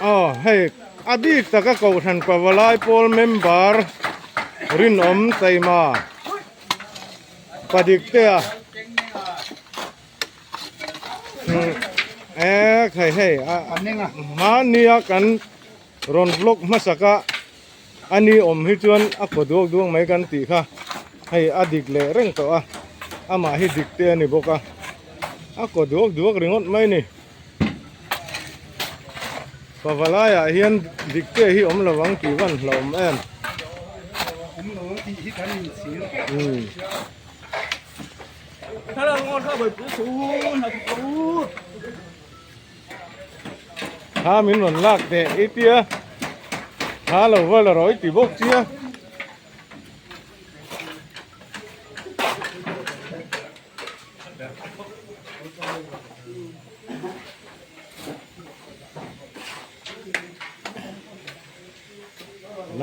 อ๋อให้อดีตตะกะเก่าทันปะวลายโพลเมมเบอร์รินอมไซมาปดิกเตะใครให้อันนี้อ่ะมาเนียกันรอนบล็อกมาสักะอันนี้อมให้จวนอักดวงดวงไม่กันตีค่ะให้อดีตเลยเร่งตัวอามาให้ดิกเตะนี่บอกอักดวงดวงเร่งอดไม่นี่ปะวลายเฮียนดิกเตะให้อมระวังกี่วันเราแม่นผมรู้ที่กันสีถ้าเรางอนถ้าไปปุ๊บสูนถ้าปุ๊บถ้ามินวันลากเตะอีเตียถ้าเราว่าเราร้อยตีบกเชีย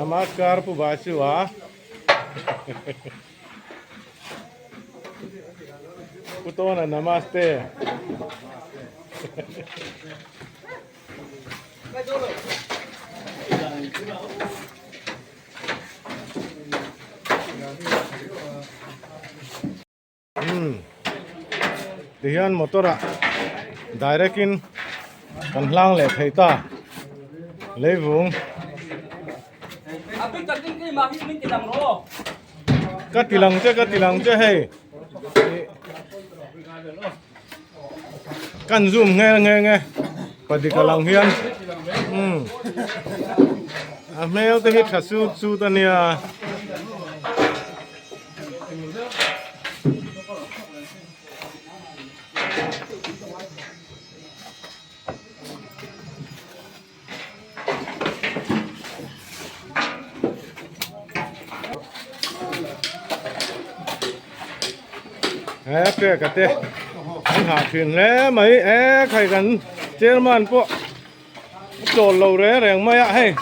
नमस्कार पुबाशिवा पुतोना नमस्ते Tiyan motora direct in kan lang le thaita leivung Abi cutting cái mà mình chỉ làm nó. cái tilang chứ hay căn zoom nghe pada kalang hian mel te hit su tania cái tê anh hạ thuyền lẽ mấy khai gần trên màn bộ trộn lầu rẽ rèn mấy ạ hay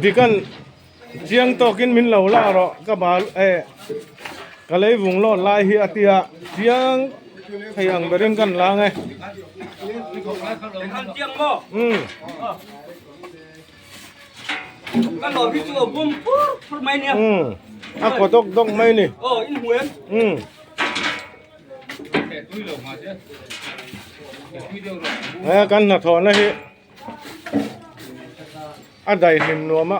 đi căn chiang to kinh min lầu la rồi các bà cái lấy vùng lót lai hi atia chiang thầy hàng bên căn la nghe Ăn chiang mò. Ăn đồ cái chỗ bùm phút mấy nè. Có tóc mấy nè. In Huyền. Căn là thọ này. Đầy hình nuông á.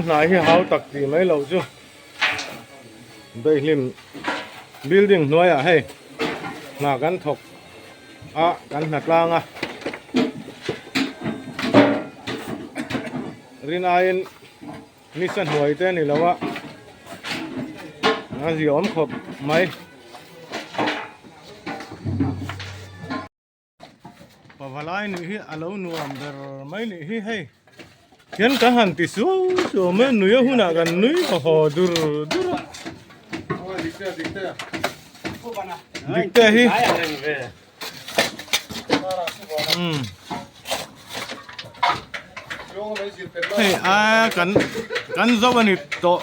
Này hi háo tặc gì mấy lâu chứ. Đây lim building nuôi à hay. Là căn thọc. Kan natlang rin ayin nisan huay te ni lawa ziom khop mai pavalai ni hi alo nuam ber mai ni hi hey hian ka han ti su me nuya huna gan nui ho dur dikte hi hey kan dấu anh to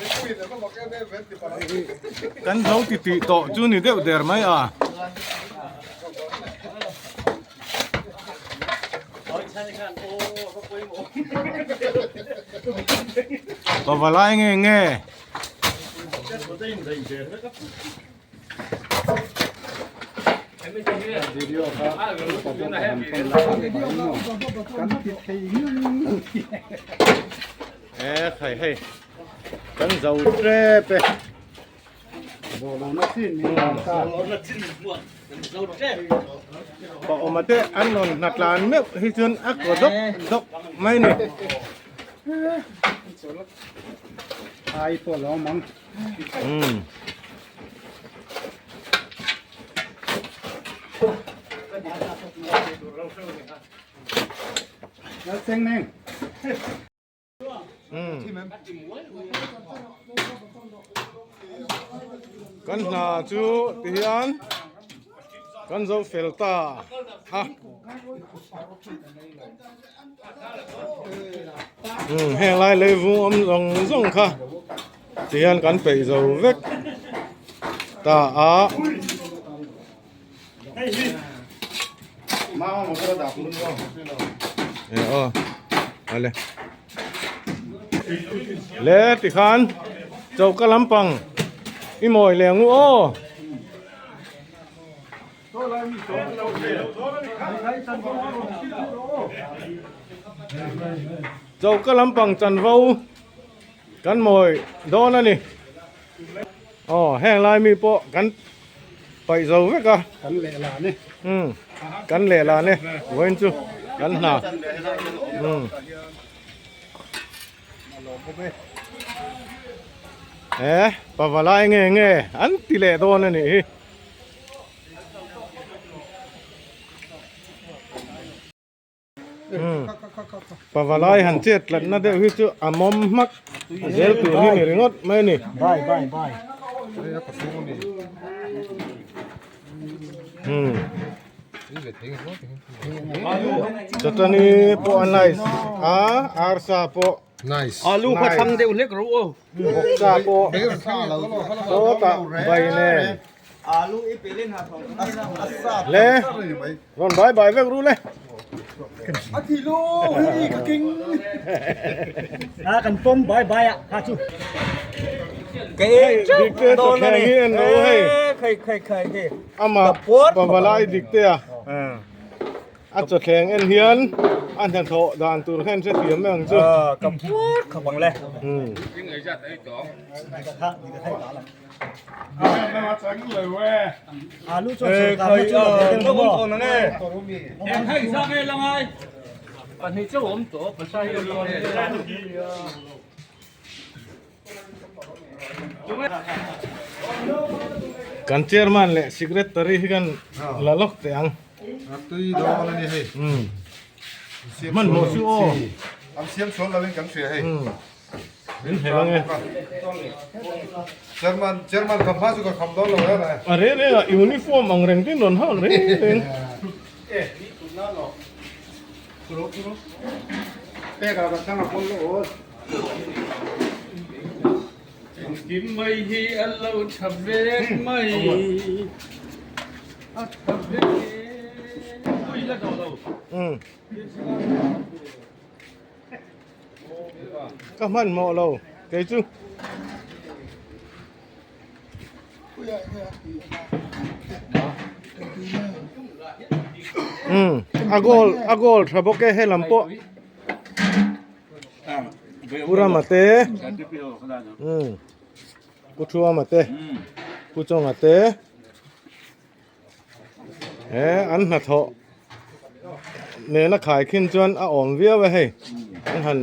kan dấu thì to chú ni đều đẹp mấy và lại nghe video thầy hay cắn dầu tre pe đồ nó xin mình làm sao bỏ mà thế ăn còn nạt là ăn miếng khi chân ác của dốc mấy này aiตัวเรามั้งแล้วเซ็งแน่งกันหาจูที่อันกันจะเฟลตาแห่งไรเลยวุ้มลงส่งค่ะ tiền cắn phải dầu vết ta á มาเอาหมดกระดาษมึงก็ อะไรเละติขันเจ้ากะลำปังอีหมอยแหลงงูโอเจ้ากะลำปังจันเว้ากันหมอยโดนนะนี่อ๋อแห้งลายมีโปะกันไปเจ้าเวกะ กันเละหลานนี่ กันแหล่ละเนี่ยเว้นจูกันหนาปะวะลายเงี้ยอันติเล่โดนนี่ปะวะลายหันเจ็ดแล้วนั่นเดี๋ยวคือจูอมอมมักเดี๋ยวตัวนี้มีเรื่องไม่นี่ บาย จตนี่พอไนส์อาร์ซาพอ nice Alu kau thang deu lek ru. หกซาพอ เด็กข้าเรา โตตะใบเน่ Alu ipelin ha thong. Asa. เล่ร้อนใบเวกรู้เลย Kilo hi ka king. Kan pom bye ah. Ha chu. ดิกเตอร์ตัวแข็งเงี้ยโน้เฮ้ย Khai ke. อามาปะวะลายดิกเตอร์อันจะแข็งเอ็นเฮียนอันทันโถด่านตูนแค่เสียเสียแม่งจู Kam puat ka bang le. อาลูก Khai no bong kon na ne. Em khai sa ke lang ai. Pan hi chu om to pa sai yo lo ne. กันเชียร์มันแหละสิเกรตตรีกันละล็อกเตียง ตุยดอแล้วนี่ให้ มันโมชูโอ อันเสียมชนเราเป็นกันเสียให้ เห็นแล้วไง เจอมันคำพาสุกับคำดอนเราแล้วนะ อะไรเนี่ยยูนิฟอร์มอังเรงที่นนห้างเรง เต้กับตั้งคนโอ้ กินไม่ฮีอัลลอฮ์ทับเวกไม่ทับเวกคุยแล้วเรา ก็มันโมเราเกจูอากอลทรัพย์แกให้ลำโพอุรามาเตกูชัวมาเตกูจงมาเตอันหัดเถาะเนี่ยนักขายขึ้นจวนอ่อมเวียไว้ให้อันหัน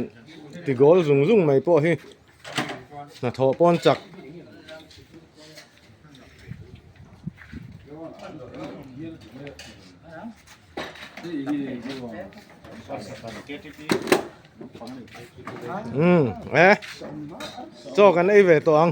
ติโกลซุงไม่พอให้นัดเถาะป้อนจักโจกันไอ้เวตัวอัง